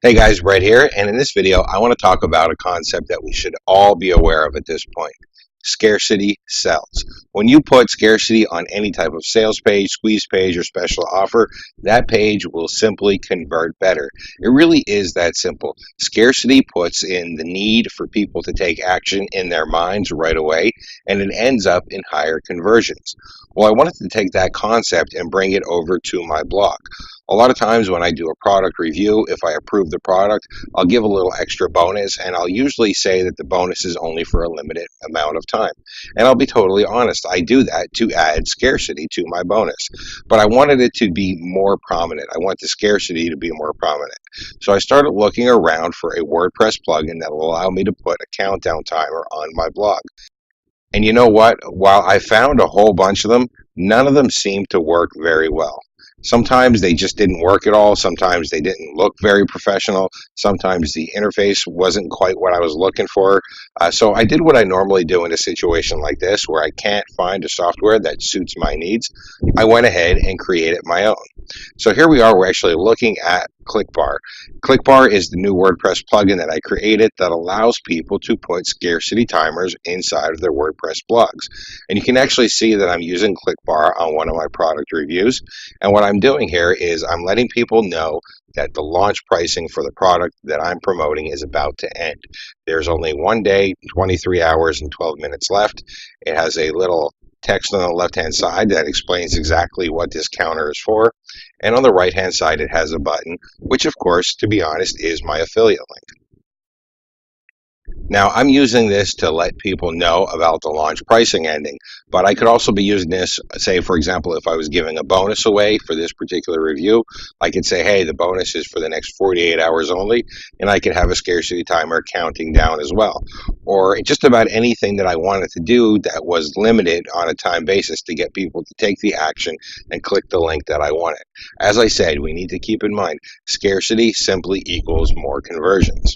Hey guys, Brett here, and in this video I want to talk about a concept that we should all be aware of at this point. Scarcity sells. When you put scarcity on any type of sales page, squeeze page, or special offer, that page will simply convert better. It really is that simple. Scarcity puts in the need for people to take action in their minds right away, and it ends up in higher conversions. Well, I wanted to take that concept and bring it over to my blog. A lot of times when I do a product review, if I approve the product, I'll give a little extra bonus, and I'll usually say that the bonus is only for a limited amount of time. And I'll be totally honest, I do that to add scarcity to my bonus. But I wanted it to be more prominent. I want the scarcity to be more prominent. So I started looking around for a WordPress plugin that will allow me to put a countdown timer on my blog. And you know what? While I found a whole bunch of them, none of them seemed to work very well. Sometimes they just didn't work at all. Sometimes they didn't look very professional. Sometimes the interface wasn't quite what I was looking for. So I did what I normally do in a situation like this where I can't find a software that suits my needs. I went ahead and created my own. So here we are, we're actually looking at ClickBar. ClickBar is the new WordPress plugin that I created that allows people to put scarcity timers inside of their WordPress blogs. And you can actually see that I'm using ClickBar on one of my product reviews. And what I'm doing here is I'm letting people know that the launch pricing for the product that I'm promoting is about to end. There's only 1 day, 23 hours, and 12 minutes left. It has a little text on the left-hand side that explains exactly what this counter is for. And on the right-hand side, it has a button, which of course, to be honest, is my affiliate link. Now, I'm using this to let people know about the launch pricing ending, but I could also be using this, say, for example, if I was giving a bonus away for this particular review, I could say, hey, the bonus is for the next 48 hours only, and I could have a scarcity timer counting down as well. Or just about anything that I wanted to do that was limited on a time basis to get people to take the action and click the link that I wanted. As I said, we need to keep in mind, scarcity simply equals more conversions.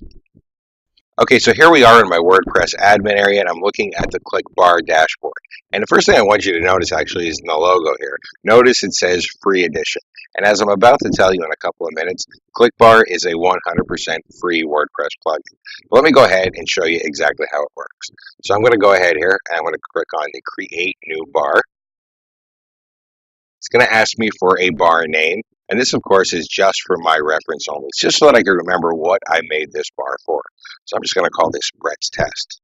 Okay, so here we are in my WordPress admin area, and I'm looking at the ClickBar dashboard. And the first thing I want you to notice actually is in the logo here. Notice it says free edition. And as I'm about to tell you in a couple of minutes, ClickBar is a 100% free WordPress plugin. Let me go ahead and show you exactly how it works. So I'm going to go ahead here, and I'm going to click on the Create New Bar. It's going to ask me for a bar name. And this, of course, is just for my reference only. It's just so that I can remember what I made this bar for. So I'm just going to call this Brett's Test.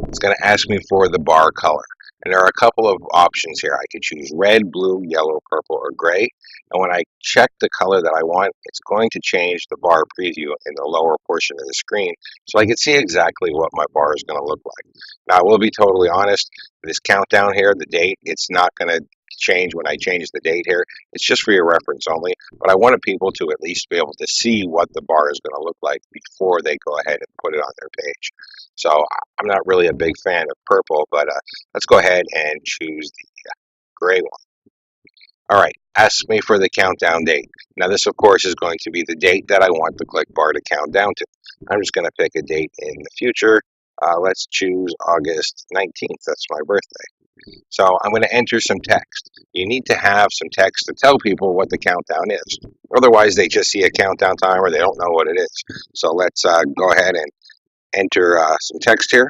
It's going to ask me for the bar color. And there are a couple of options here. I could choose red, blue, yellow, purple, or gray. And when I check the color that I want, it's going to change the bar preview in the lower portion of the screen so I can see exactly what my bar is going to look like. Now, I will be totally honest, this countdown here, the date, it's not going to change when I change the date here. It's just for your reference only, but I wanted people to at least be able to see what the bar is going to look like before they go ahead and put it on their page. So I'm not really a big fan of purple, but let's go ahead and choose the gray one. All right, ask me for the countdown date. Now this, of course, is going to be the date that I want the ClickBar to count down to. I'm just going to pick a date in the future. Let's choose August 19th. That's my birthday. So I'm going to enter some text. You need to have some text to tell people what the countdown is. Otherwise, they just see a countdown timer. They don't know what it is. So let's go ahead and enter some text here.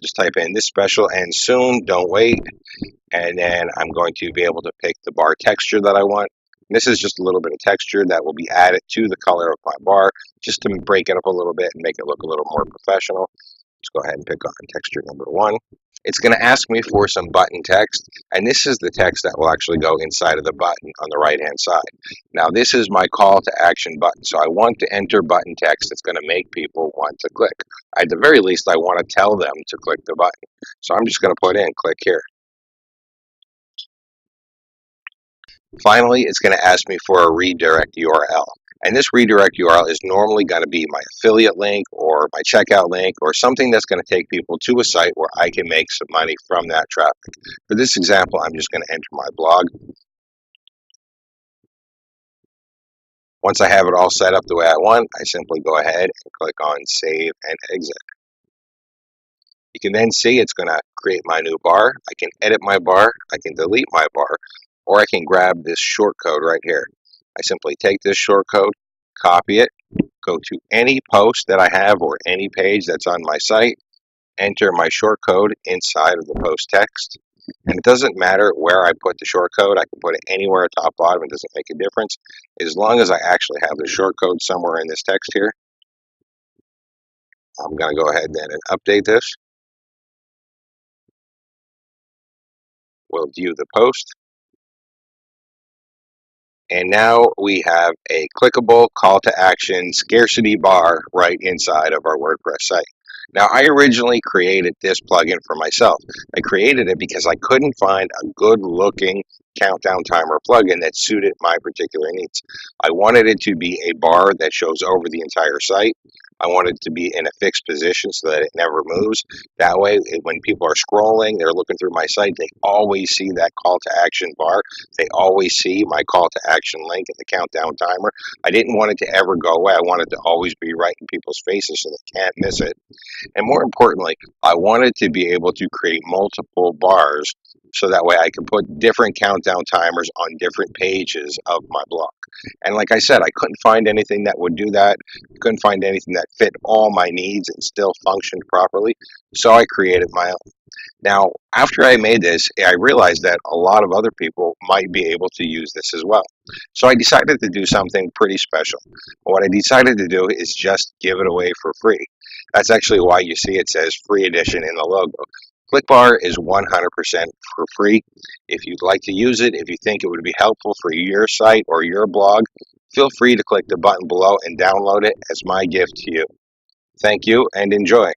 Just type in this special ends soon, don't wait. And then I'm going to be able to pick the bar texture that I want. And this is just a little bit of texture that will be added to the color of my bar just to break it up a little bit and make it look a little more professional. Let's go ahead and pick on texture number 1. It's going to ask me for some button text, and this is the text that will actually go inside of the button on the right-hand side. Now, this is my call to action button, so I want to enter button text that's going to make people want to click. At the very least, I want to tell them to click the button. So I'm just going to put in click here. Finally, it's going to ask me for a redirect URL. And this redirect URL is normally going to be my affiliate link or my checkout link or something that's going to take people to a site where I can make some money from that traffic. For this example, I'm just going to enter my blog. Once I have it all set up the way I want, I simply go ahead and click on Save and Exit. You can then see it's going to create my new bar. I can edit my bar, I can delete my bar, or I can grab this short code right here. I simply take this short code, copy it, go to any post that I have or any page that's on my site, enter my short code inside of the post text. And it doesn't matter where I put the short code. I can put it anywhere, top, bottom. It doesn't make a difference. As long as I actually have the short code somewhere in this text here, I'm going to go ahead then and update this. We'll view the post. And now we have a clickable call to action scarcity bar right inside of our WordPress site. Now, I originally created this plugin for myself. I created it because I couldn't find a good looking countdown timer plugin that suited my particular needs. I wanted it to be a bar that shows over the entire site. I wanted it to be in a fixed position so that it never moves. That way, when people are scrolling, they're looking through my site, they always see that call to action bar. They always see my call to action link and the countdown timer. I didn't want it to ever go away. I wanted it to always be right in people's faces so they can't miss it. And more importantly, I wanted to be able to create multiple bars so that way I could put different countdown timers on different pages of my blog. And like I said, I couldn't find anything that would do that. I couldn't find anything that fit all my needs and still functioned properly. So I created my own. Now, after I made this, I realized that a lot of other people might be able to use this as well. So I decided to do something pretty special. What I decided to do is just give it away for free. That's actually why you see it says free edition in the logo. ClickBar is 100% for free. If you'd like to use it, if you think it would be helpful for your site or your blog, feel free to click the button below and download it as my gift to you. Thank you and enjoy.